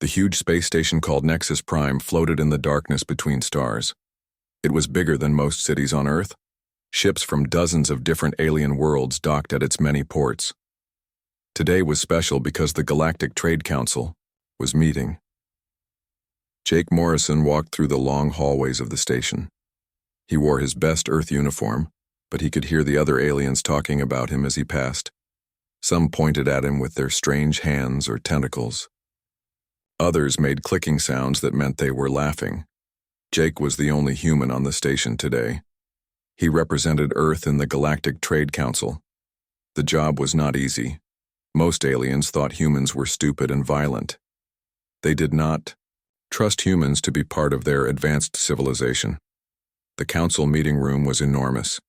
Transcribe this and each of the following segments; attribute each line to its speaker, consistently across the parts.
Speaker 1: The huge space station called Nexus Prime floated in the darkness between stars. It was bigger than most cities on Earth. Ships from dozens of different alien worlds docked at its many ports. Today was special because the Galactic Trade Council was meeting. Jake Morrison walked through the long hallways of the station. He wore his best Earth uniform, but he could hear the other aliens talking about him as he passed. Some pointed at him with their strange hands or tentacles. Others made clicking sounds that meant they were laughing. Jake was the only human on the station today. He represented Earth in the Galactic Trade Council. The job was not easy. Most aliens thought humans were stupid and violent. They did not trust humans to be part of their advanced civilization. The council meeting room was enormous.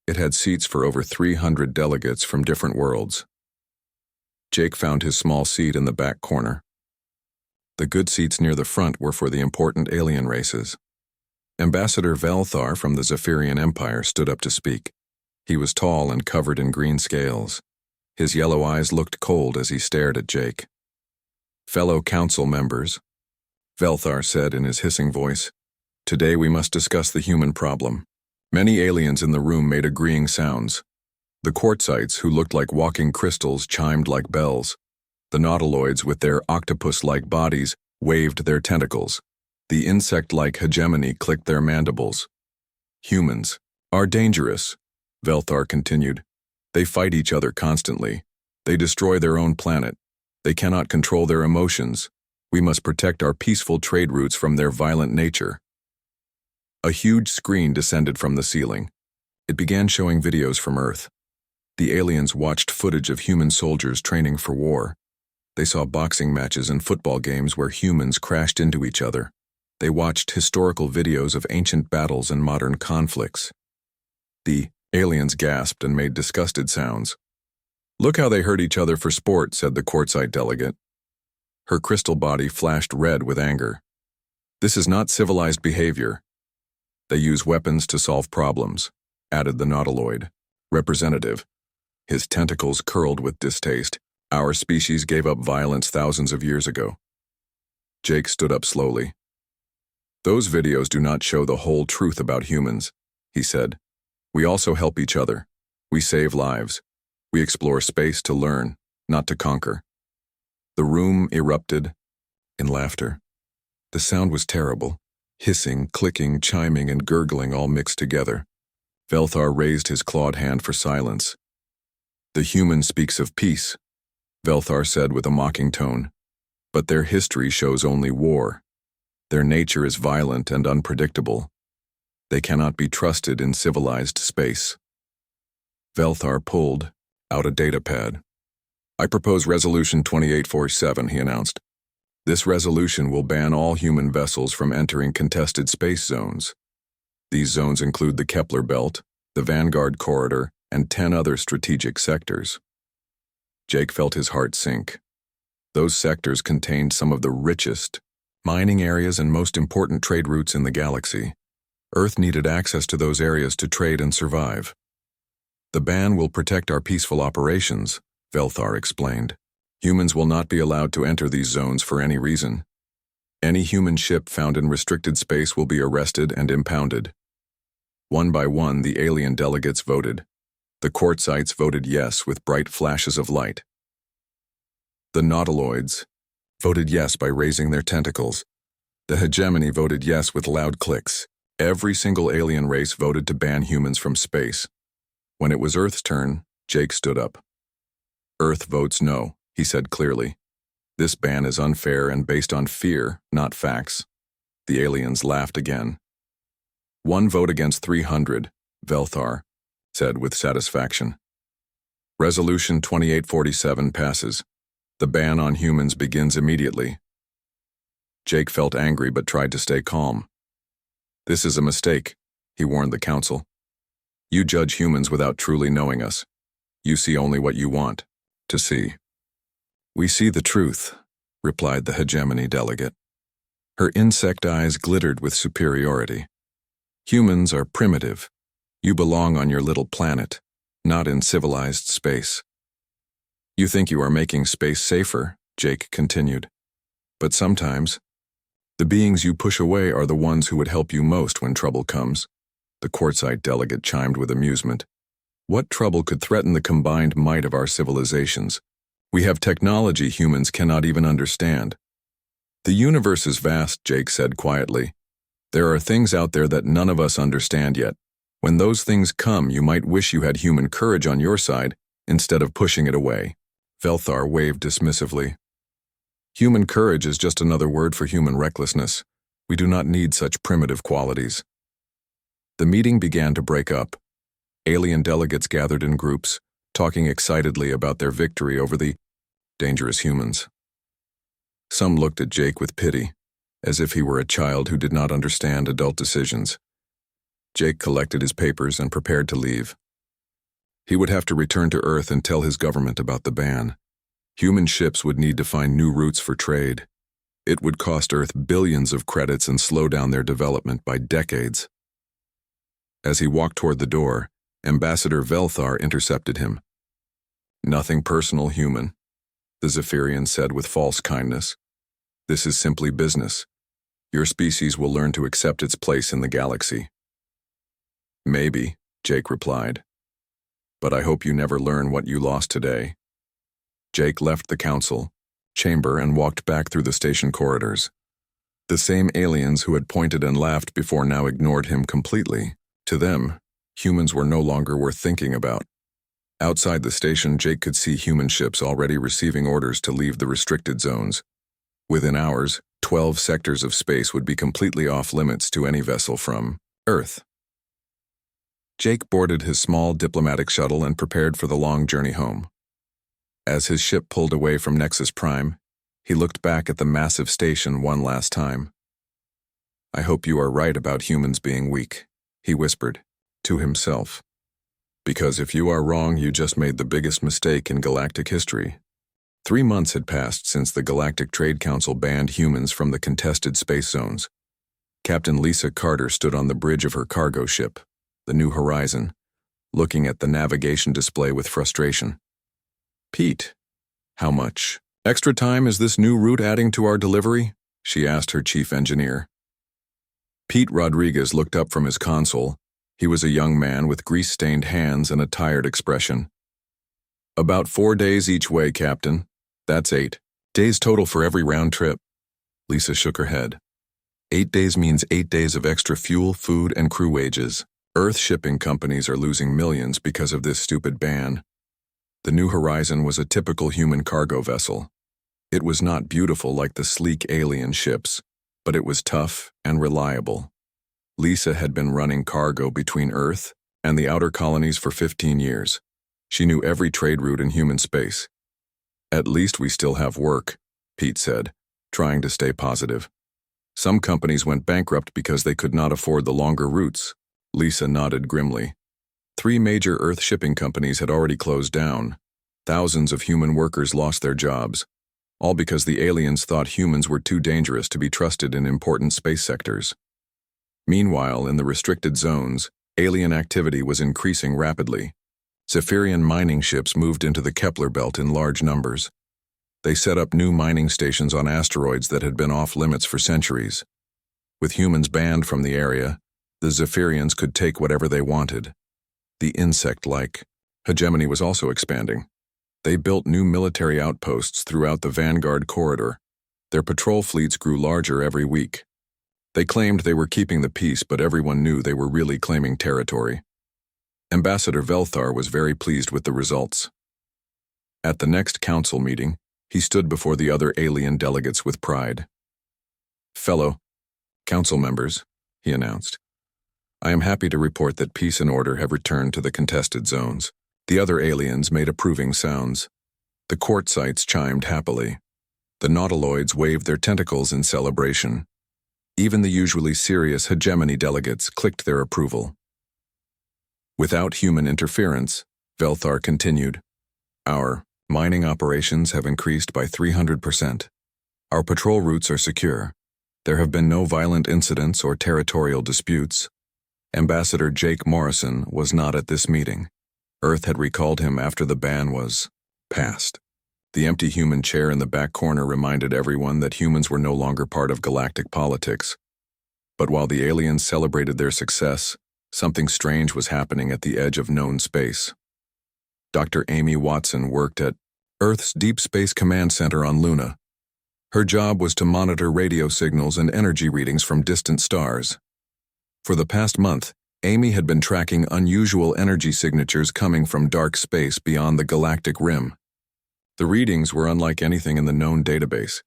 Speaker 1: It had seats for over 300 delegates from different worlds. Jake found his small seat in the back corner. The good seats near the front were for the important alien races. Ambassador Velthar from the Zephyrian Empire stood up to speak. He was tall and covered in green scales. His yellow eyes looked cold as he stared at Jake. "Fellow council members," Velthar said in his hissing voice, "today we must discuss the human problem." Many aliens in the room made agreeing sounds. The quartzites, who looked like walking crystals, chimed like bells. The nautiloids, with their octopus-like bodies, waved their tentacles. The insect-like hegemony clicked their mandibles. "Humans are dangerous," Velthar continued. "They fight each other constantly. They destroy their own planet. They cannot control their emotions. We must protect our peaceful trade routes from their violent nature." A huge screen descended from the ceiling. It began showing videos from Earth. The aliens watched footage of human soldiers training for war. They saw boxing matches and football games where humans crashed into each other. They watched historical videos of ancient battles and modern conflicts. The aliens gasped and made disgusted sounds. "Look how they hurt each other for sport," said the quartzite delegate. Her crystal body flashed red with anger. "This is not civilized behavior." "They use weapons to solve problems," added the nautiloid representative. His tentacles curled with distaste. "Our species gave up violence thousands of years ago." Jake stood up slowly. "Those videos do not show the whole truth about humans," he said. "We also help each other. We save lives. We explore space to learn, not to conquer." The room erupted in laughter. The sound was terrible. Hissing, clicking, chiming, and gurgling all mixed together. Velthar raised his clawed hand for silence. "The human speaks of peace," Velthar said with a mocking tone. "But their history shows only war. Their nature is violent and unpredictable. They cannot be trusted in civilized space." Velthar pulled out a datapad. "I propose Resolution 2847, he announced. "This resolution will ban all human vessels from entering contested space zones. These zones include the Kepler Belt, the Vanguard Corridor, and 10 other strategic sectors." Jake felt his heart sink. Those sectors contained some of the richest mining areas and most important trade routes in the galaxy. Earth needed access to those areas to trade and survive. "The ban will protect our peaceful operations," Velthar explained. "Humans will not be allowed to enter these zones for any reason. Any human ship found in restricted space will be arrested and impounded." One by one, the alien delegates voted. The quartzites voted yes with bright flashes of light. The nautiloids voted yes by raising their tentacles. The hegemony voted yes with loud clicks. Every single alien race voted to ban humans from space. When it was Earth's turn, Jake stood up. "Earth votes no," he said clearly. "This ban is unfair and based on fear, not facts." The aliens laughed again. "One vote against 300, Velthar said with satisfaction. Resolution 2847 passes. The ban on humans begins immediately." Jake felt angry but tried to stay calm. "This is a mistake," he warned the council. "You judge humans without truly knowing us. You see only what you want to see." "We see the truth," replied the hegemony delegate. Her insect eyes glittered with superiority. "Humans are primitive. You belong on your little planet, not in civilized space." "You think you are making space safer," Jake continued. But sometimes, the beings you push away are the ones who would help you most when trouble comes. The quartzite delegate chimed with amusement. What trouble could threaten the combined might of our civilizations? We have technology humans cannot even understand. The universe is vast, Jake said quietly. There are things out there that none of us understand yet. When those things come, you might wish you had human courage on your side instead of pushing it away. Velthar waved dismissively. Human courage is just another word for human recklessness. We do not need such primitive qualities. The meeting began to break up. Alien delegates gathered in groups, talking excitedly about their victory over the dangerous humans. Some looked at Jake with pity, as if he were a child who did not understand adult decisions. Jake collected his papers and prepared to leave. He would have to return to Earth and tell his government about the ban. Human ships would need to find new routes for trade. It would cost Earth billions of credits and slow down their development by decades. As he walked toward the door, Ambassador Velthar intercepted him. Nothing personal, human, the Zephyrian said with false kindness. This is simply business. Your species will learn to accept its place in the galaxy. Maybe, Jake replied. But I hope you never learn what you lost today. Jake left the council chamber and walked back through the station corridors. The same aliens who had pointed and laughed before now ignored him completely. To them, humans were no longer worth thinking about. Outside the station, Jake could see human ships already receiving orders to leave the restricted zones. Within hours, 12 sectors of space would be completely off limits to any vessel from Earth. Jake boarded his small diplomatic shuttle and prepared for the long journey home. As his ship pulled away from Nexus Prime, he looked back at the massive station one last time. I hope you are right about humans being weak, he whispered, to himself. Because if you are wrong, you just made the biggest mistake in galactic history. 3 months had passed since the Galactic Trade Council banned humans from the contested space zones. Captain Lisa Carter stood on the bridge of her cargo ship, the New Horizon, looking at the navigation display with frustration. Pete, how much extra time is this new route adding to our delivery? She asked her chief engineer. Pete Rodriguez looked up from his console. He was a young man with grease-stained hands and a tired expression. About 4 days each way, Captain. That's 8 days total for every round trip. Lisa shook her head. 8 days means 8 days of extra fuel, food, and crew wages. Earth shipping companies are losing millions because of this stupid ban. The New Horizon was a typical human cargo vessel. It was not beautiful like the sleek alien ships, but it was tough and reliable. Lisa had been running cargo between Earth and the outer colonies for 15 years. She knew every trade route in human space. At least we still have work, Pete said, trying to stay positive. Some companies went bankrupt because they could not afford the longer routes. Lisa nodded grimly. 3 major Earth shipping companies had already closed down. Thousands of human workers lost their jobs, all because the aliens thought humans were too dangerous to be trusted in important space sectors. Meanwhile, in the restricted zones, alien activity was increasing rapidly. Zephyrian mining ships moved into the Kepler belt in large numbers. They set up new mining stations on asteroids that had been off limits for centuries. With humans banned from the area, the Zephyrians could take whatever they wanted. The insect-like hegemony was also expanding. They built new military outposts throughout the Vanguard corridor. Their patrol fleets grew larger every week. They claimed they were keeping the peace, but everyone knew they were really claiming territory. Ambassador Velthar was very pleased with the results. At the next council meeting, he stood before the other alien delegates with pride. Fellow council members, he announced, I am happy to report that peace and order have returned to the contested zones. The other aliens made approving sounds. The quartzites chimed happily. The nautiloids waved their tentacles in celebration. Even the usually serious hegemony delegates clicked their approval. Without human interference, Velthar continued, our mining operations have increased by 300%. Our patrol routes are secure. There have been no violent incidents or territorial disputes. Ambassador Jake Morrison was not at this meeting. Earth had recalled him after the ban was passed. The empty human chair in the back corner reminded everyone that humans were no longer part of galactic politics. But while the aliens celebrated their success, something strange was happening at the edge of known space. Dr. Amy Watson worked at Earth's Deep Space Command Center on Luna. Her job was to monitor radio signals and energy readings from distant stars. For the past month, Amy had been tracking unusual energy signatures coming from dark space beyond the galactic rim. The readings were unlike anything in the known database.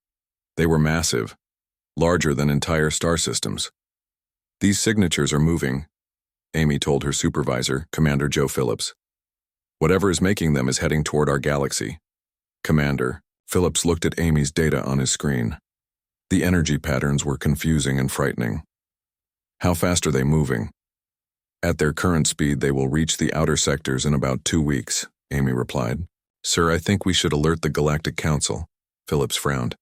Speaker 1: They were massive, larger than entire star systems. "These signatures are moving," Amy told her supervisor, Commander Joe Phillips. "Whatever is making them is heading toward our galaxy." Commander Phillips looked at Amy's data on his screen. The energy patterns were confusing and frightening. "How fast are they moving?" "At their current speed, they will reach the outer sectors in about 2 weeks," Amy replied. "Sir, I think we should alert the Galactic Council." Phillips frowned.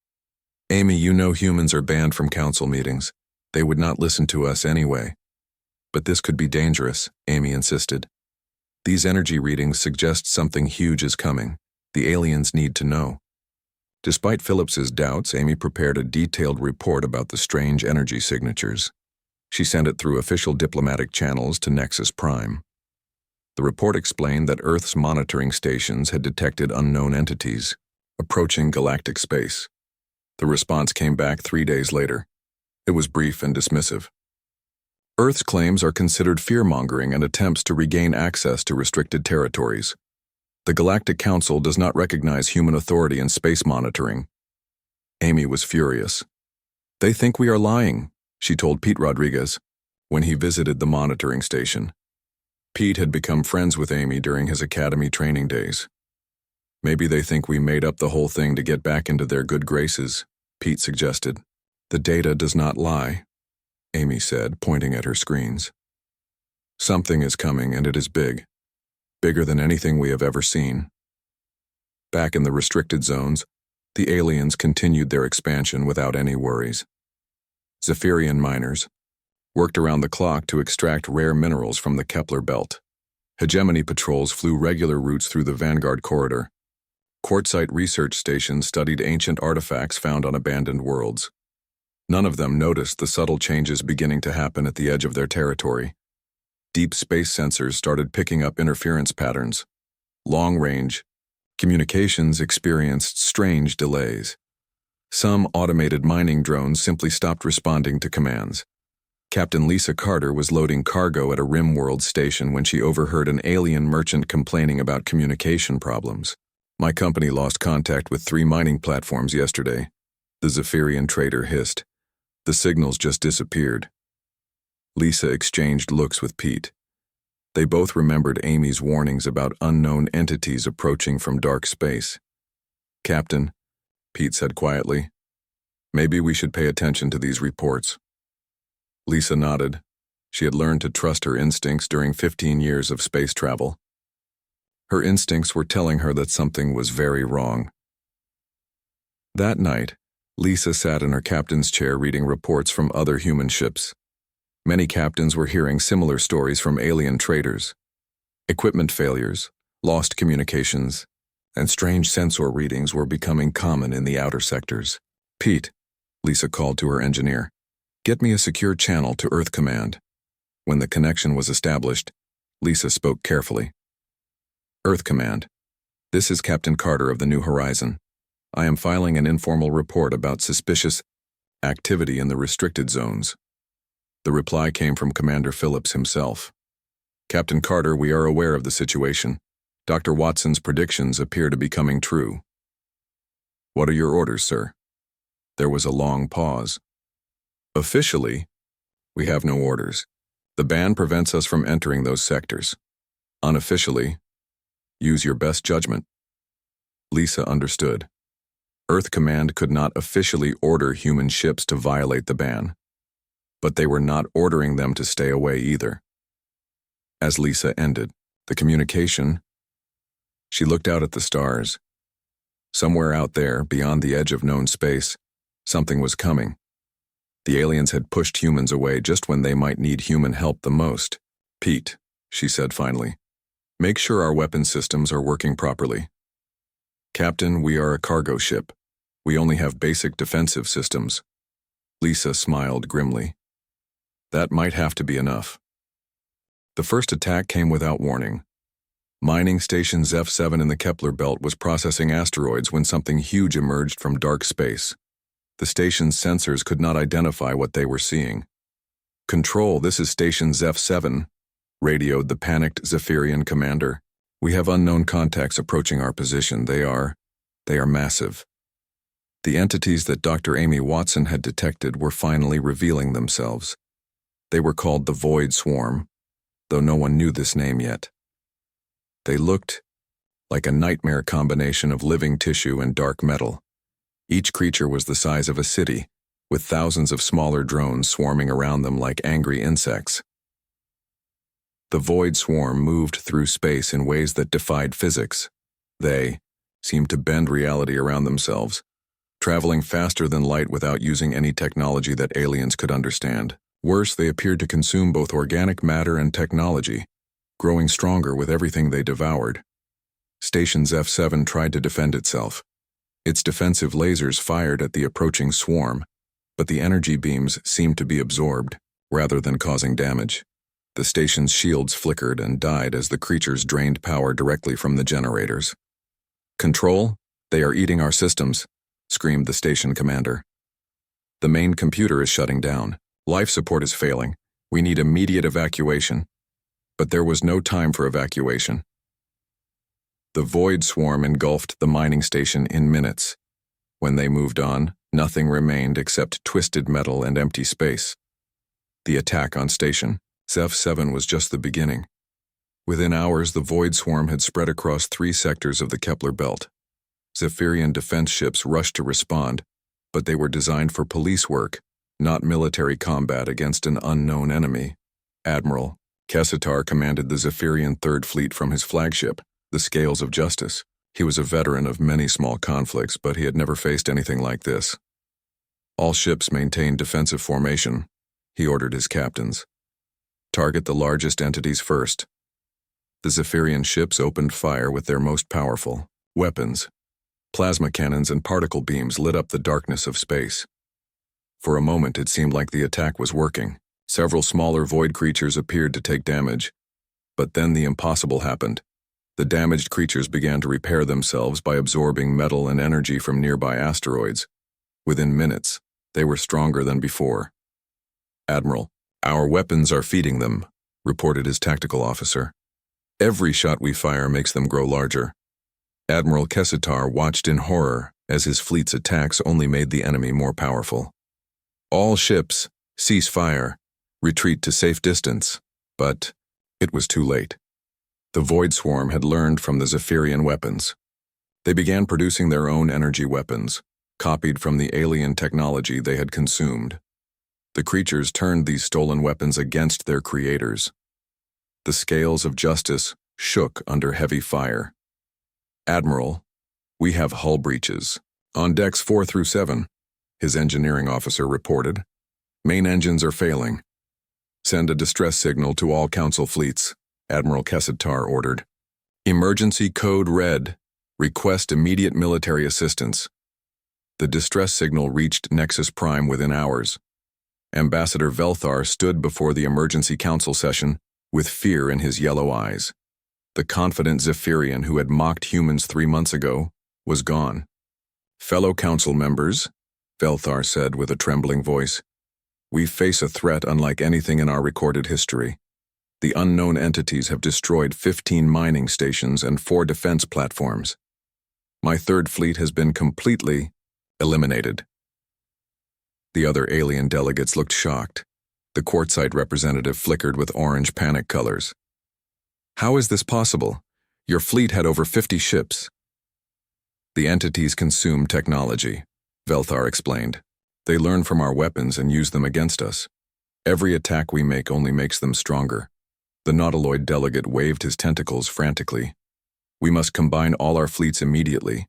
Speaker 1: "Amy, you know humans are banned from council meetings. They would not listen to us anyway." "But this could be dangerous," Amy insisted. "These energy readings suggest something huge is coming. The aliens need to know." Despite Phillips's doubts, Amy prepared a detailed report about the strange energy signatures. She sent it through official diplomatic channels to Nexus Prime. The report explained that Earth's monitoring stations had detected unknown entities approaching galactic space. The response came back 3 days later. It was brief and dismissive. Earth's claims are considered fear-mongering and attempts to regain access to restricted territories. The Galactic Council does not recognize human authority in space monitoring. Amy was furious. "They think we are lying," she told Pete Rodriguez when he visited the monitoring station. Pete had become friends with Amy during his academy training days. "Maybe they think we made up the whole thing to get back into their good graces," Pete suggested. "The data does not lie," Amy said, pointing at her screens. "Something is coming, and it is big. Bigger than anything we have ever seen." Back in the restricted zones, the aliens continued their expansion without any worries. Zephyrian miners worked around the clock to extract rare minerals from the Kepler belt. Hegemony patrols flew regular routes through the Vanguard corridor. Quartzite research stations studied ancient artifacts found on abandoned worlds. None of them noticed the subtle changes beginning to happen at the edge of their territory. Deep space sensors started picking up interference patterns. Long-range communications experienced strange delays. Some automated mining drones simply stopped responding to commands. Captain Lisa Carter was loading cargo at a Rimworld station when she overheard an alien merchant complaining about communication problems. "My company lost contact with 3 mining platforms yesterday," the Zephyrian trader hissed. "The signals just disappeared." Lisa exchanged looks with Pete. They both remembered Amy's warnings about unknown entities approaching from dark space. "Captain," Pete said quietly, "maybe we should pay attention to these reports." Lisa nodded. She had learned to trust her instincts during 15 years of space travel. Her instincts were telling her that something was very wrong. That night, Lisa sat in her captain's chair reading reports from other human ships. Many captains were hearing similar stories from alien traders. Equipment failures, lost communications, and strange sensor readings were becoming common in the outer sectors. "Pete," Lisa called to her engineer, "get me a secure channel to Earth Command." When the connection was established, Lisa spoke carefully. "Earth Command, this is Captain Carter of the New Horizon. I am filing an informal report about suspicious activity in the restricted zones." The reply came from Commander Phillips himself. "Captain Carter, we are aware of the situation. Dr. Watson's predictions appear to be coming true." "What are your orders, sir?" There was a long pause. "Officially, we have no orders. The ban prevents us from entering those sectors. Unofficially, use your best judgment." Lisa understood. Earth Command could not officially order human ships to violate the ban, but they were not ordering them to stay away either. As Lisa ended the communication, she looked out at the stars. Somewhere out there, beyond the edge of known space, something was coming. The aliens had pushed humans away just when they might need human help the most. "Pete," she said finally, "make sure our weapon systems are working properly." Captain, we are a cargo ship. We only have basic defensive systems. Lisa smiled grimly. That might have to be enough. The first attack came without warning. Mining station ZEF-7 in the Kepler belt was processing asteroids when something huge emerged from dark space. The station's sensors could not identify what they were seeing. "Control, this is Station ZEF-7, radioed the panicked Zephyrian commander. "We have unknown contacts approaching our position. They are massive." The entities that Dr. Amy Watson had detected were finally revealing themselves. They were called the Void Swarm, though no one knew this name yet. They looked like a nightmare combination of living tissue and dark metal. Each creature was the size of a city, with thousands of smaller drones swarming around them like angry insects. The Void Swarm moved through space in ways that defied physics. They seemed to bend reality around themselves, traveling faster than light without using any technology that aliens could understand. Worse, they appeared to consume both organic matter and technology, growing stronger with everything they devoured. Station ZEF-7 tried to defend itself. Its defensive lasers fired at the approaching swarm, but the energy beams seemed to be absorbed, rather than causing damage. The station's shields flickered and died as the creatures drained power directly from the generators. "Control, they are eating our systems," screamed the station commander. "The main computer is shutting down. Life support is failing. We need immediate evacuation." But there was no time for evacuation. The Void Swarm engulfed the mining station in minutes. When they moved on, nothing remained except twisted metal and empty space. The attack on Station ZEF-7 was just the beginning. Within hours, the Void Swarm had spread across 3 sectors of the Kepler belt. Zephyrian defense ships rushed to respond, but they were designed for police work, not military combat against an unknown enemy. Admiral Kessitar commanded the Zephyrian Third Fleet from his flagship, the Scales of Justice. He was a veteran of many small conflicts, but he had never faced anything like this. "All ships maintain defensive formation," he ordered his captains. "Target the largest entities first." The Zephyrian ships opened fire with their most powerful weapons. Plasma cannons and particle beams lit up the darkness of space. For a moment, it seemed like the attack was working. Several smaller void creatures appeared to take damage. But then the impossible happened. The damaged creatures began to repair themselves by absorbing metal and energy from nearby asteroids. Within minutes, they were stronger than before. "Admiral, our weapons are feeding them," reported his tactical officer. "Every shot we fire makes them grow larger." Admiral Kessitar watched in horror as his fleet's attacks only made the enemy more powerful. "All ships, cease fire. Retreat to safe distance." But it was too late. The Void Swarm had learned from the Zephyrian weapons. They began producing their own energy weapons, copied from the alien technology they had consumed. The creatures turned these stolen weapons against their creators. The scales of justice shook under heavy fire. "Admiral, we have hull breaches. On decks 4 through 7, his engineering officer reported. "Main engines are failing. Send a distress signal to all Council fleets," Admiral Kessitar ordered. "Emergency code red. Request immediate military assistance." The distress signal reached Nexus Prime within hours. Ambassador Velthar stood before the emergency council session with fear in his yellow eyes. The confident Zephyrian who had mocked humans 3 months ago was gone. "Fellow council members," Velthar said with a trembling voice, "we face a threat unlike anything in our recorded history. The unknown entities have destroyed 15 mining stations and 4 defense platforms. My Third Fleet has been completely eliminated." The other alien delegates looked shocked. The quartzite representative flickered with orange panic colors. "How is this possible? Your fleet had over 50 ships." "The entities consume technology," Velthar explained. "They learn from our weapons and use them against us. Every attack we make only makes them stronger." The Nautiloid delegate waved his tentacles frantically. "We must combine all our fleets immediately.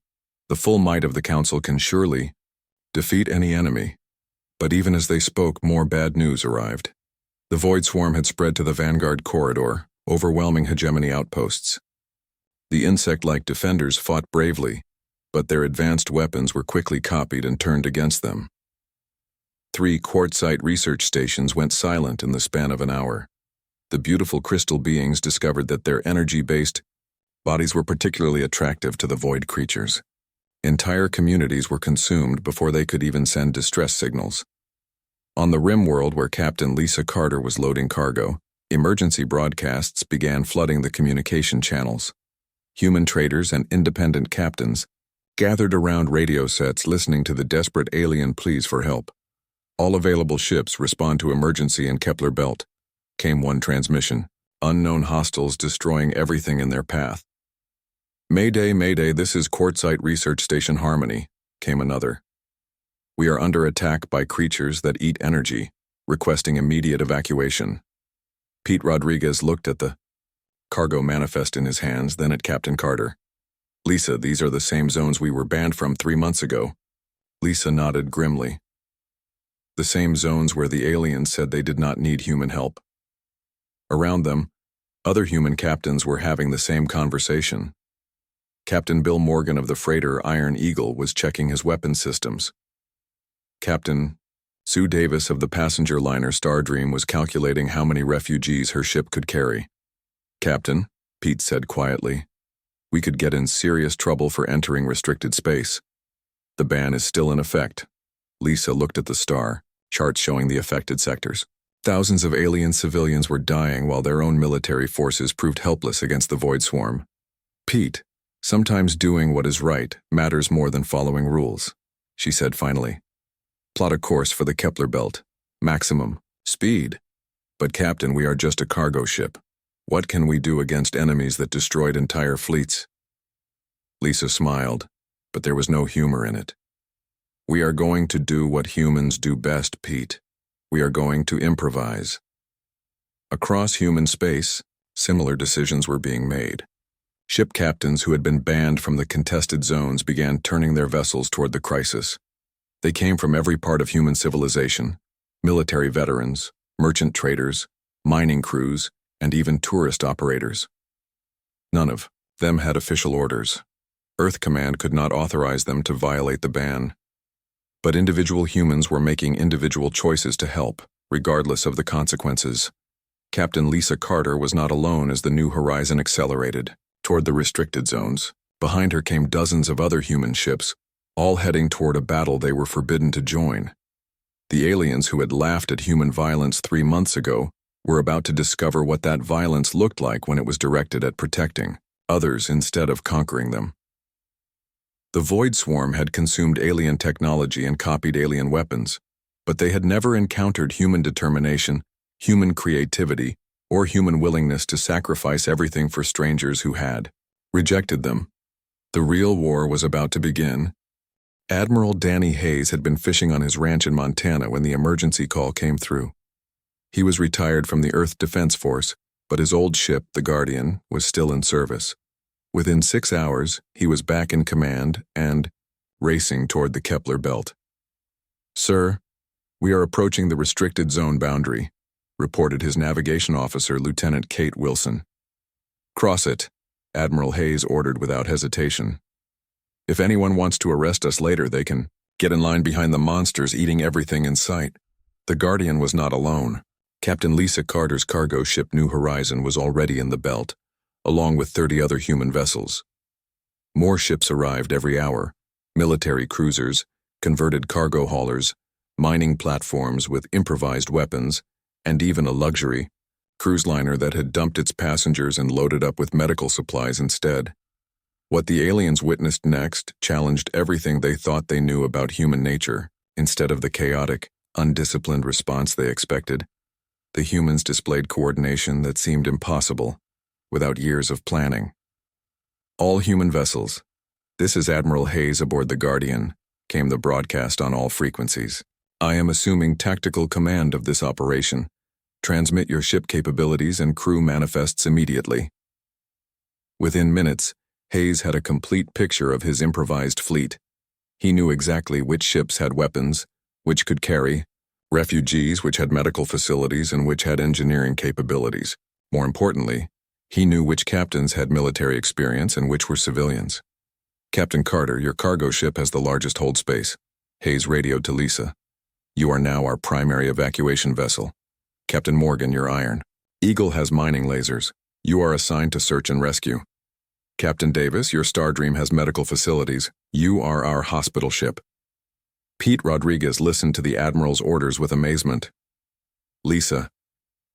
Speaker 1: The full might of the Council can surely defeat any enemy." But even as they spoke, more bad news arrived. The Void Swarm had spread to the Vanguard corridor, overwhelming hegemony outposts. The insect-like defenders fought bravely, but their advanced weapons were quickly copied and turned against them. 3 quartzite research stations went silent in the span of an hour. The beautiful crystal beings discovered that their energy-based bodies were particularly attractive to the void creatures. Entire communities were consumed before they could even send distress signals. On the rim world where Captain Lisa Carter was loading cargo, emergency broadcasts began flooding the communication channels. Human traders and independent captains gathered around radio sets listening to the desperate alien pleas for help. All available ships respond to emergency in Kepler Belt, came one transmission. Unknown hostiles destroying everything in their path. Mayday, Mayday, this is Quartzite Research Station Harmony, came another. We are under attack by creatures that eat energy, requesting immediate evacuation. Pete Rodriguez looked at the cargo manifest in his hands, then at Captain Carter. Lisa, these are the same zones we were banned from 3 months ago. Lisa nodded grimly. The same zones where the aliens said they did not need human help. Around them, other human captains were having the same conversation. Captain Bill Morgan of the freighter Iron Eagle was checking his weapon systems. Captain Sue Davis of the passenger liner Stardream was calculating how many refugees her ship could carry. Captain, Pete said quietly, we could get in serious trouble for entering restricted space. The ban is still in effect. Lisa looked at the star, charts showing the affected sectors. Thousands of alien civilians were dying while their own military forces proved helpless against the Void Swarm. Pete, sometimes doing what is right matters more than following rules, she said finally. Plot a course for the Kepler Belt. Maximum speed. But Captain, we are just a cargo ship. What can we do against enemies that destroyed entire fleets? Lisa smiled, but there was no humor in it. We are going to do what humans do best, Pete. We are going to improvise. Across human space, similar decisions were being made. Ship captains who had been banned from the contested zones began turning their vessels toward the crisis. They came from every part of human civilization: military veterans, merchant traders, mining crews, and even tourist operators. None of them had official orders. Earth Command could not authorize them to violate the ban. But individual humans were making individual choices to help, regardless of the consequences. Captain Lisa Carter was not alone as the New Horizon accelerated toward the restricted zones. Behind her came dozens of other human ships, all heading toward a battle they were forbidden to join. The aliens who had laughed at human violence 3 months ago were about to discover what that violence looked like when it was directed at protecting others instead of conquering them. The Void Swarm had consumed alien technology and copied alien weapons, but they had never encountered human determination, human creativity, or human willingness to sacrifice everything for strangers who had rejected them. The real war was about to begin. Admiral Danny Hayes had been fishing on his ranch in Montana when the emergency call came through. He was retired from the Earth Defense Force, but his old ship, the Guardian, was still in service. Within 6 hours, he was back in command and racing toward the Kepler Belt. "Sir, we are approaching the restricted zone boundary," reported his navigation officer, Lieutenant Kate Wilson. "Cross it," Admiral Hayes ordered without hesitation. "If anyone wants to arrest us later, they can get in line behind the monsters eating everything in sight." The Guardian was not alone. Captain Lisa Carter's cargo ship New Horizon was already in the belt, along with 30 other human vessels. More ships arrived every hour: military cruisers, converted cargo haulers, mining platforms with improvised weapons, and even a luxury cruise liner that had dumped its passengers and loaded up with medical supplies instead. What the aliens witnessed next challenged everything they thought they knew about human nature. Instead of the chaotic, undisciplined response they expected, the humans displayed coordination that seemed impossible, without years of planning. "All human vessels. This is Admiral Hayes aboard the Guardian," came the broadcast on all frequencies. "I am assuming tactical command of this operation. Transmit your ship capabilities and crew manifests immediately." Within minutes, Hayes had a complete picture of his improvised fleet. He knew exactly which ships had weapons, which could carry refugees, which had medical facilities, and which had engineering capabilities. More importantly, he knew which captains had military experience and which were civilians. Captain Carter, your cargo ship has the largest hold space. Hayes radioed to Lisa. You are now our primary evacuation vessel. Captain Morgan, your iron. Eagle has mining lasers. You are assigned to search and rescue. Captain Davis, your Stardream has medical facilities. You are our hospital ship. Pete Rodriguez listened to the Admiral's orders with amazement. Lisa,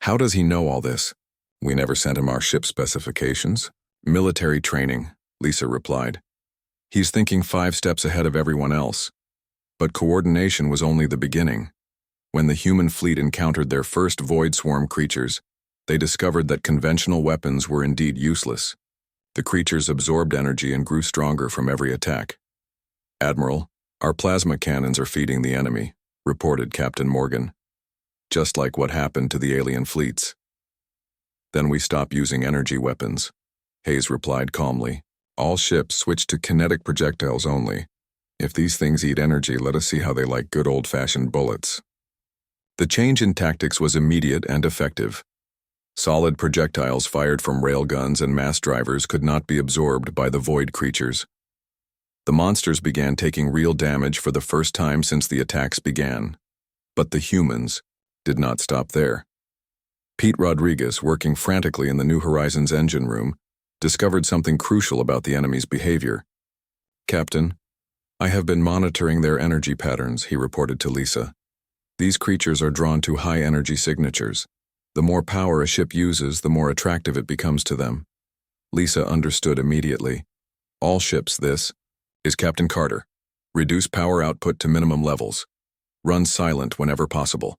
Speaker 1: how does he know all this? We never sent him our ship specifications. Military training, Lisa replied. He's thinking 5 steps ahead of everyone else. But coordination was only the beginning. When the human fleet encountered their first void swarm creatures, they discovered that conventional weapons were indeed useless. The creatures absorbed energy and grew stronger from every attack. Admiral, our plasma cannons are feeding the enemy, reported Captain Morgan. Just like what happened to the alien fleets. Then we stop using energy weapons, Hayes replied calmly. All ships switch to kinetic projectiles only. If these things eat energy, let us see how they like good old-fashioned bullets. The change in tactics was immediate and effective. Solid projectiles fired from railguns and mass drivers could not be absorbed by the void creatures. The monsters began taking real damage for the first time since the attacks began. But the humans did not stop there. Pete Rodriguez, working frantically in the New Horizons engine room, discovered something crucial about the enemy's behavior. Captain, I have been monitoring their energy patterns, he reported to Lisa. These creatures are drawn to high energy signatures. The more power a ship uses, the more attractive it becomes to them. Lisa understood immediately. All ships, this is Captain Carter. Reduce power output to minimum levels. Run silent whenever possible.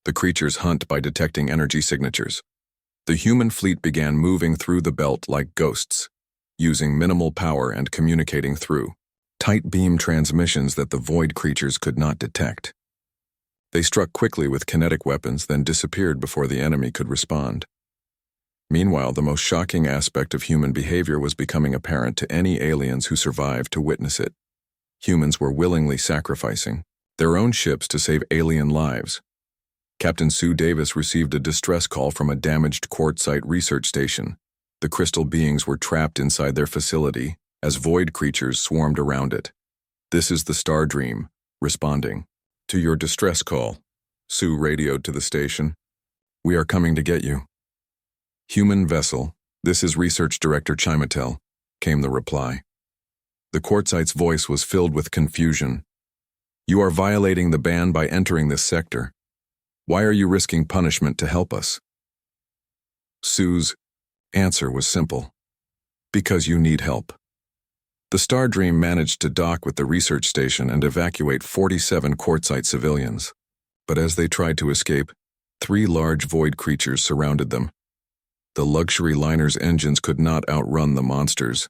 Speaker 1: The creatures hunt by detecting energy signatures. The human fleet began moving through the belt like ghosts, using minimal power and communicating through tight beam transmissions that the void creatures could not detect. They struck quickly with kinetic weapons, then disappeared before the enemy could respond. Meanwhile, the most shocking aspect of human behavior was becoming apparent to any aliens who survived to witness it. Humans were willingly sacrificing their own ships to save alien lives. Captain Sue Davis received a distress call from a damaged quartzite research station. The crystal beings were trapped inside their facility as void creatures swarmed around it. This is the Stardream, responding. To your distress call, Sue radioed to the station. We are coming to get you. Human vessel, this is Research Director Chimatel, came the reply. The quartzite's voice was filled with confusion. You are violating the ban by entering this sector. Why are you risking punishment to help us? Sue's answer was simple. Because you need help. The Stardream managed to dock with the research station and evacuate 47 quartzite civilians. But as they tried to escape, 3 large void creatures surrounded them. The luxury liner's engines could not outrun the monsters.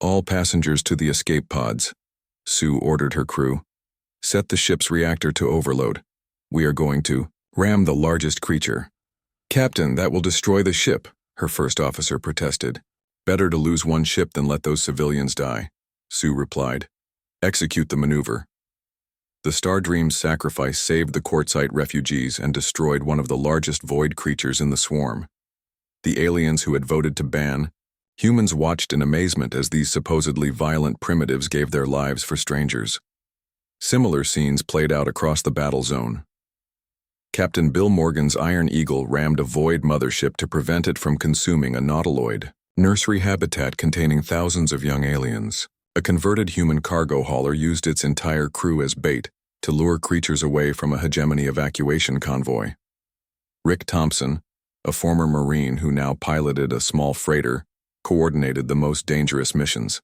Speaker 1: All passengers to the escape pods. Sue ordered her crew. Set the ship's reactor to overload. We are going to ram the largest creature. Captain, that will destroy the ship, her first officer protested. Better to lose one ship than let those civilians die, Sue replied. Execute the maneuver. The Stardream's sacrifice saved the quartzite refugees and destroyed one of the largest void creatures in the swarm. The aliens who had voted to ban, humans watched in amazement as these supposedly violent primitives gave their lives for strangers. Similar scenes played out across the battle zone. Captain Bill Morgan's Iron Eagle rammed a void mothership to prevent it from consuming a nautiloid nursery habitat containing thousands of young aliens. A converted human cargo hauler used its entire crew as bait to lure creatures away from a hegemony evacuation convoy. Rick Thompson, a former Marine who now piloted a small freighter, coordinated the most dangerous missions.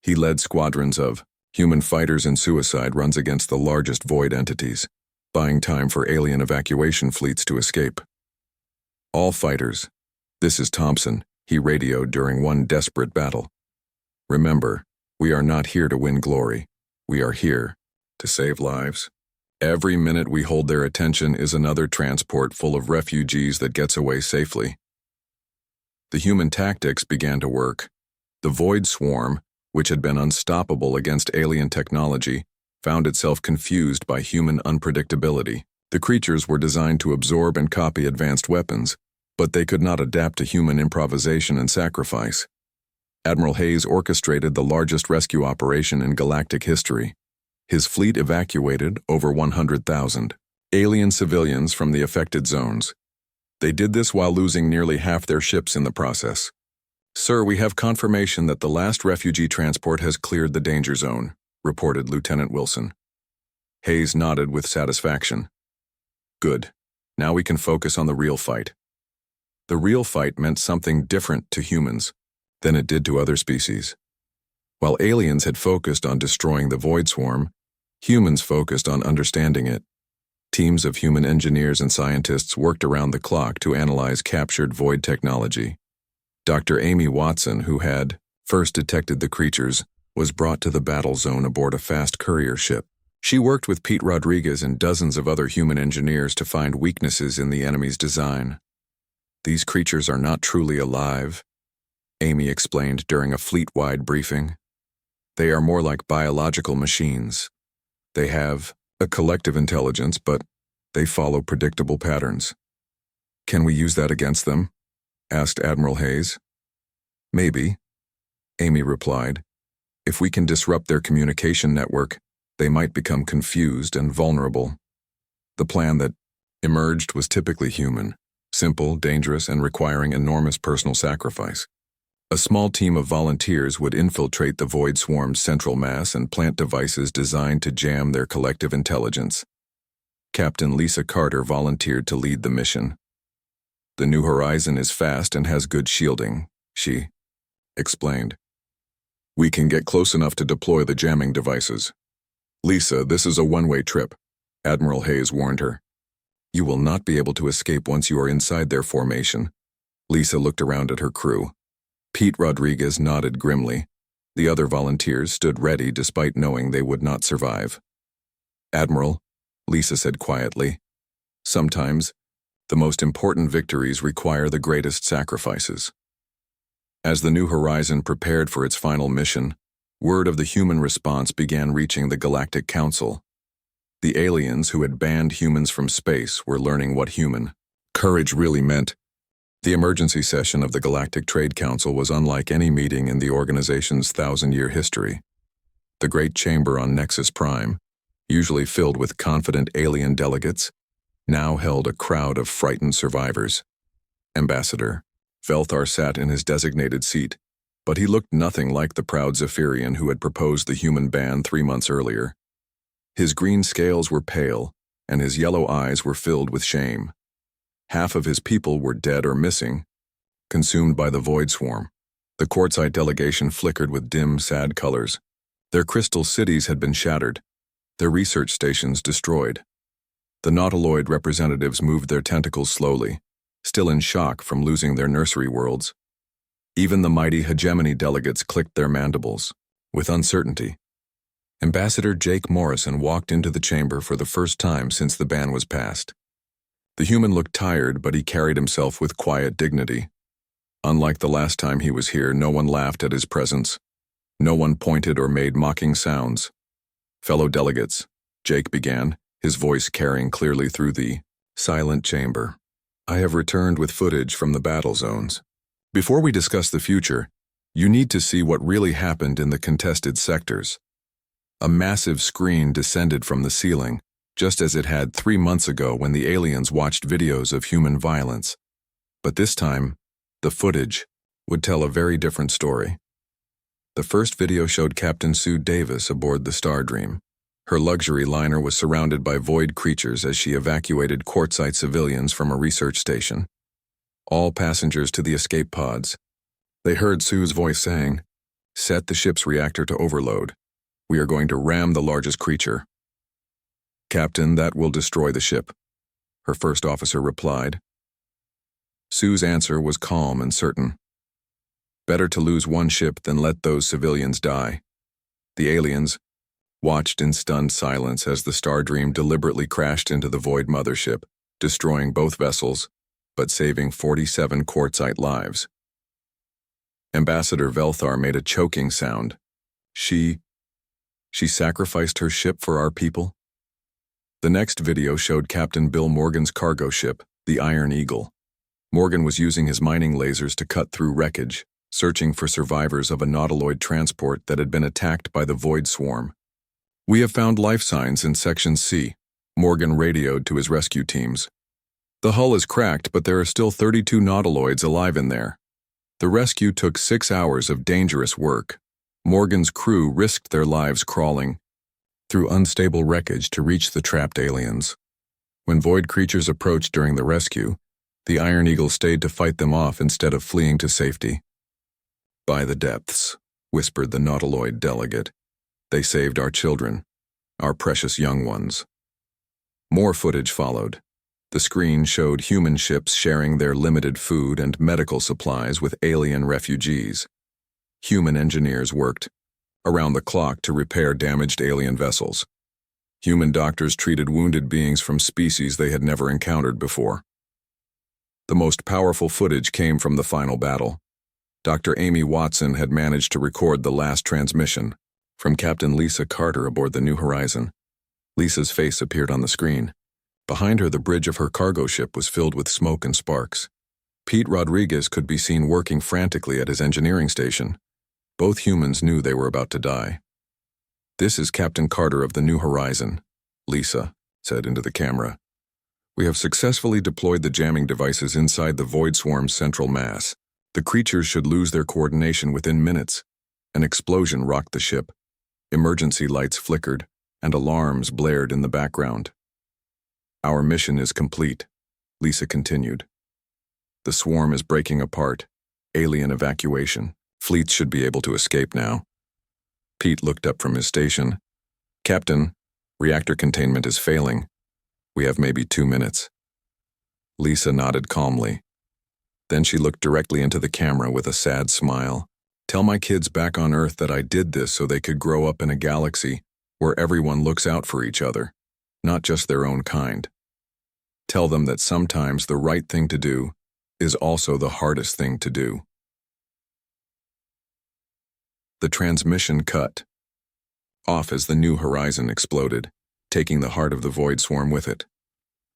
Speaker 1: He led squadrons of human fighters in suicide runs against the largest void entities, buying time for alien evacuation fleets to escape. All fighters, this is Thompson, he radioed during one desperate battle. Remember, we are not here to win glory. We are here to save lives. Every minute we hold their attention is another transport full of refugees that gets away safely. The human tactics began to work. The void swarm, which had been unstoppable against alien technology, found itself confused by human unpredictability. The creatures were designed to absorb and copy advanced weapons, but they could not adapt to human improvisation and sacrifice. Admiral Hayes orchestrated the largest rescue operation in galactic history. His fleet evacuated over 100,000 alien civilians from the affected zones. They did this while losing nearly half their ships in the process. "Sir, we have confirmation that the last refugee transport has cleared the danger zone," reported Lieutenant Wilson. Hayes nodded with satisfaction. "Good. Now we can focus on the real fight." The real fight meant something different to humans than it did to other species. While aliens had focused on destroying the Void Swarm, humans focused on understanding it. Teams of human engineers and scientists worked around the clock to analyze captured Void technology. Dr. Amy Watson, who had first detected the creatures, was brought to the battle zone aboard a fast courier ship. She worked with Pete Rodriguez and dozens of other human engineers to find weaknesses in the enemy's design. "These creatures are not truly alive," Amy explained during a fleet-wide briefing. "They are more like biological machines. They have a collective intelligence, but they follow predictable patterns." "Can we use that against them?" asked Admiral Hayes. "Maybe," Amy replied. "If we can disrupt their communication network, they might become confused and vulnerable." The plan that emerged was typically human, simple, dangerous, and requiring enormous personal sacrifice. A small team of volunteers would infiltrate the Void Swarm's central mass and plant devices designed to jam their collective intelligence. Captain Lisa Carter volunteered to lead the mission. "The New Horizon is fast and has good shielding," she explained. "We can get close enough to deploy the jamming devices." "Lisa, this is a one-way trip," Admiral Hayes warned her. "You will not be able to escape once you are inside their formation." Lisa looked around at her crew. Pete Rodriguez nodded grimly. The other volunteers stood ready despite knowing they would not survive. "Admiral," Lisa said quietly, "sometimes the most important victories require the greatest sacrifices." As the New Horizon prepared for its final mission, word of the human response began reaching the Galactic Council. The aliens who had banned humans from space were learning what human courage really meant. The emergency session of the Galactic Trade Council was unlike any meeting in the organization's 1,000-year history. The Great Chamber on Nexus Prime, usually filled with confident alien delegates, now held a crowd of frightened survivors. Ambassador Velthar sat in his designated seat, but he looked nothing like the proud Zephyrian who had proposed the human ban 3 months earlier. His green scales were pale, and his yellow eyes were filled with shame. Half of his people were dead or missing, consumed by the Void Swarm. The quartzite delegation flickered with dim, sad colors. Their crystal cities had been shattered, their research stations destroyed. The Nautiloid representatives moved their tentacles slowly, still in shock from losing their nursery worlds. Even the mighty hegemony delegates clicked their mandibles, with uncertainty. Ambassador Jake Morrison walked into the chamber for the first time since the ban was passed. The human looked tired, but he carried himself with quiet dignity. Unlike the last time he was here, no one laughed at his presence. No one pointed or made mocking sounds. "Fellow delegates," Jake began, his voice carrying clearly through the silent chamber. "I have returned with footage from the battle zones. Before we discuss the future, you need to see what really happened in the contested sectors." A massive screen descended from the ceiling, just as it had 3 months ago when the aliens watched videos of human violence. But this time, the footage would tell a very different story. The first video showed Captain Sue Davis aboard the Stardream. Her luxury liner was surrounded by void creatures as she evacuated quartzite civilians from a research station. All passengers to the escape pods. They heard Sue's voice saying, "Set the ship's reactor to overload. We are going to ram the largest creature." "Captain, that will destroy the ship," her first officer replied. Sue's answer was calm and certain. "Better to lose one ship than let those civilians die." The aliens watched in stunned silence as the Stardream deliberately crashed into the Void mothership, destroying both vessels, but saving 47 quartzite lives. Ambassador Velthar made a choking sound. She sacrificed her ship for our people?" The next video showed Captain Bill Morgan's cargo ship, the Iron Eagle. Morgan was using his mining lasers to cut through wreckage, searching for survivors of a nautiloid transport that had been attacked by the Void Swarm. "We have found life signs in Section C," Morgan radioed to his rescue teams. "The hull is cracked, but there are still 32 nautiloids alive in there." The rescue took 6 hours of dangerous work. Morgan's crew risked their lives crawling through unstable wreckage to reach the trapped aliens. When void creatures approached during the rescue, the Iron Eagle stayed to fight them off instead of fleeing to safety. "By the depths," whispered the nautiloid delegate. "They saved our children, our precious young ones." More footage followed. The screen showed human ships sharing their limited food and medical supplies with alien refugees. Human engineers worked around the clock to repair damaged alien vessels. Human doctors treated wounded beings from species they had never encountered before. The most powerful footage came from the final battle. Dr. Amy Watson had managed to record the last transmission from Captain Lisa Carter aboard the New Horizon. Lisa's face appeared on the screen. Behind her, the bridge of her cargo ship was filled with smoke and sparks. Pete Rodriguez could be seen working frantically at his engineering station. Both humans knew they were about to die. "This is Captain Carter of the New Horizon," Lisa said into the camera. "We have successfully deployed the jamming devices inside the Void Swarm's central mass. The creatures should lose their coordination within minutes." An explosion rocked the ship. Emergency lights flickered, and alarms blared in the background. "Our mission is complete," Lisa continued. "The swarm is breaking apart. Alien evacuation. Fleets should be able to escape now." Pete looked up from his station. "Captain, reactor containment is failing. We have maybe 2 minutes." Lisa nodded calmly. Then she looked directly into the camera with a sad smile. "Tell my kids back on Earth that I did this so they could grow up in a galaxy where everyone looks out for each other, not just their own kind. Tell them that sometimes the right thing to do is also the hardest thing to do." The transmission cut off as the New Horizon exploded, taking the heart of the Void Swarm with it.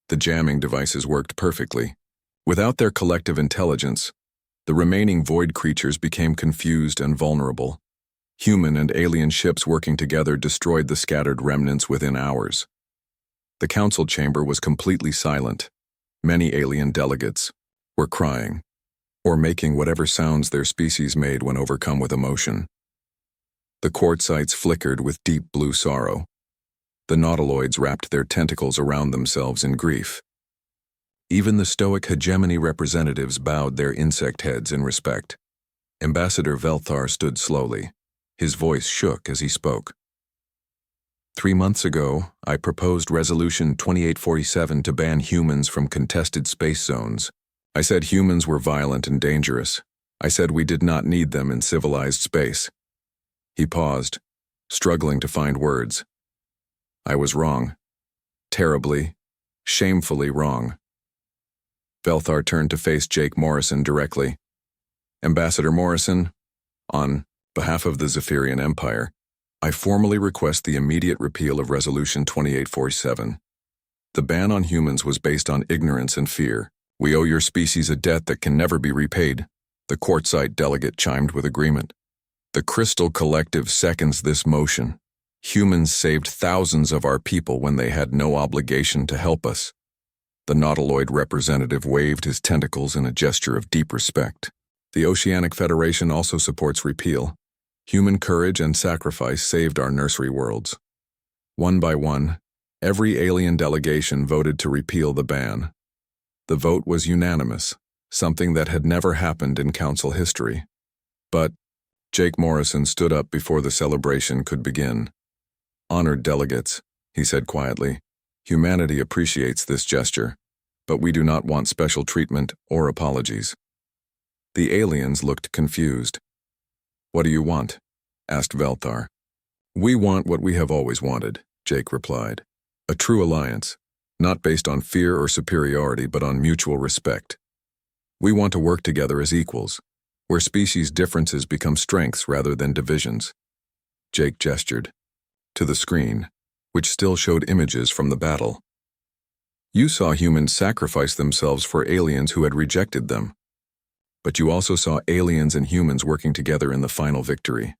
Speaker 1: The jamming devices worked perfectly. Without their collective intelligence, the remaining void creatures became confused and vulnerable. Human and alien ships working together destroyed the scattered remnants within hours. The council chamber was completely silent. Many alien delegates were crying, or making whatever sounds their species made when overcome with emotion. The quartzites flickered with deep blue sorrow. The nautiloids wrapped their tentacles around themselves in grief. Even the stoic hegemony representatives bowed their insect heads in respect. Ambassador Velthar stood slowly. His voice shook as he spoke. 3 months ago, I proposed Resolution 2847 to ban humans from contested space zones. I said humans were violent and dangerous. I said we did not need them in civilized space." He paused, struggling to find words. "I was wrong. Terribly, shamefully wrong." Velthar turned to face Jake Morrison directly. "Ambassador Morrison, on behalf of the Zephyrian Empire, I formally request the immediate repeal of Resolution 2847. The ban on humans was based on ignorance and fear. We owe your species a debt that can never be repaid." The quartzite delegate chimed with agreement. "The Crystal Collective seconds this motion. Humans saved thousands of our people when they had no obligation to help us." The nautiloid representative waved his tentacles in a gesture of deep respect. "The Oceanic Federation also supports repeal. Human courage and sacrifice saved our nursery worlds." One by one, every alien delegation voted to repeal the ban. The vote was unanimous, something that had never happened in Council history. But Jake Morrison stood up before the celebration could begin. "Honored delegates," he said quietly, "humanity appreciates this gesture, but we do not want special treatment or apologies." The aliens looked confused. "What do you want?" asked Velthar. "We want what we have always wanted," Jake replied. "A true alliance, not based on fear or superiority, but on mutual respect. We want to work together as equals, where species differences become strengths rather than divisions." Jake gestured to the screen, which still showed images from the battle. "You saw humans sacrifice themselves for aliens who had rejected them. But you also saw aliens and humans working together in the final victory.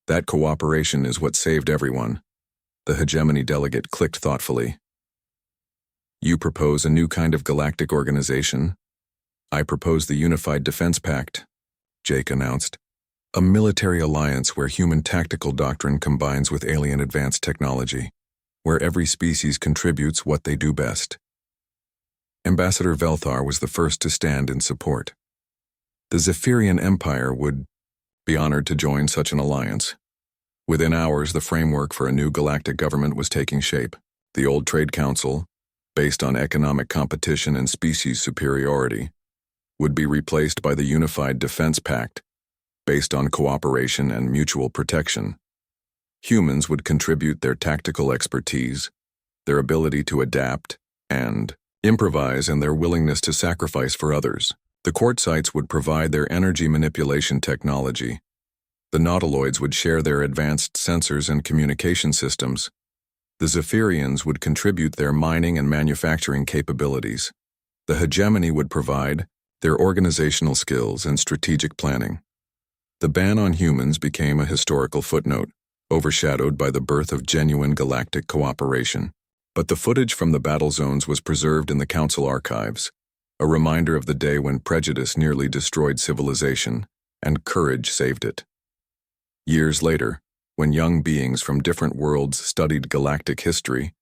Speaker 1: That cooperation is what saved everyone. The hegemony delegate clicked thoughtfully. You propose a new kind of galactic organization? I propose the Unified Defense Pact, Jake announced. A military alliance where human tactical doctrine combines with alien advanced technology, where every species contributes what they do best. Ambassador Velthar was the first to stand in support. The Zephyrian Empire would be honored to join such an alliance. Within hours, the framework for a new galactic government was taking shape. The old Trade Council, based on economic competition and species superiority, would be replaced by the Unified Defense Pact, based on cooperation and mutual protection. Humans would contribute their tactical expertise, their ability to adapt and improvise, and their willingness to sacrifice for others. The quartzites would provide their energy manipulation technology. The nautiloids would share their advanced sensors and communication systems. The Zephyrians would contribute their mining and manufacturing capabilities. The hegemony would provide their organizational skills and strategic planning. The ban on humans became a historical footnote, overshadowed by the birth of genuine galactic cooperation. But the footage from the battle zones was preserved in the Council archives, a reminder of the day when prejudice nearly destroyed civilization and courage saved it. Years later, when young beings from different worlds studied galactic history,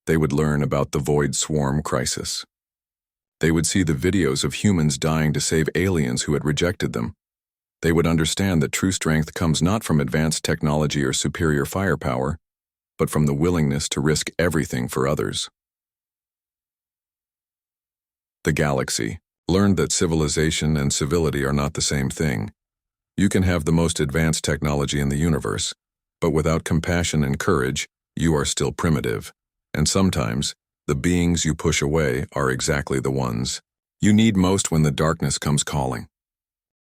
Speaker 1: they would learn about the Void Swarm crisis. They would see the videos of humans dying to save aliens who had rejected them. They would understand that true strength comes not from advanced technology or superior firepower, but from the willingness to risk everything for others. The galaxy learned that civilization and civility are not the same thing. You can have the most advanced technology in the universe, but without compassion and courage, you are still primitive. And sometimes, the beings you push away are exactly the ones you need most when the darkness comes calling.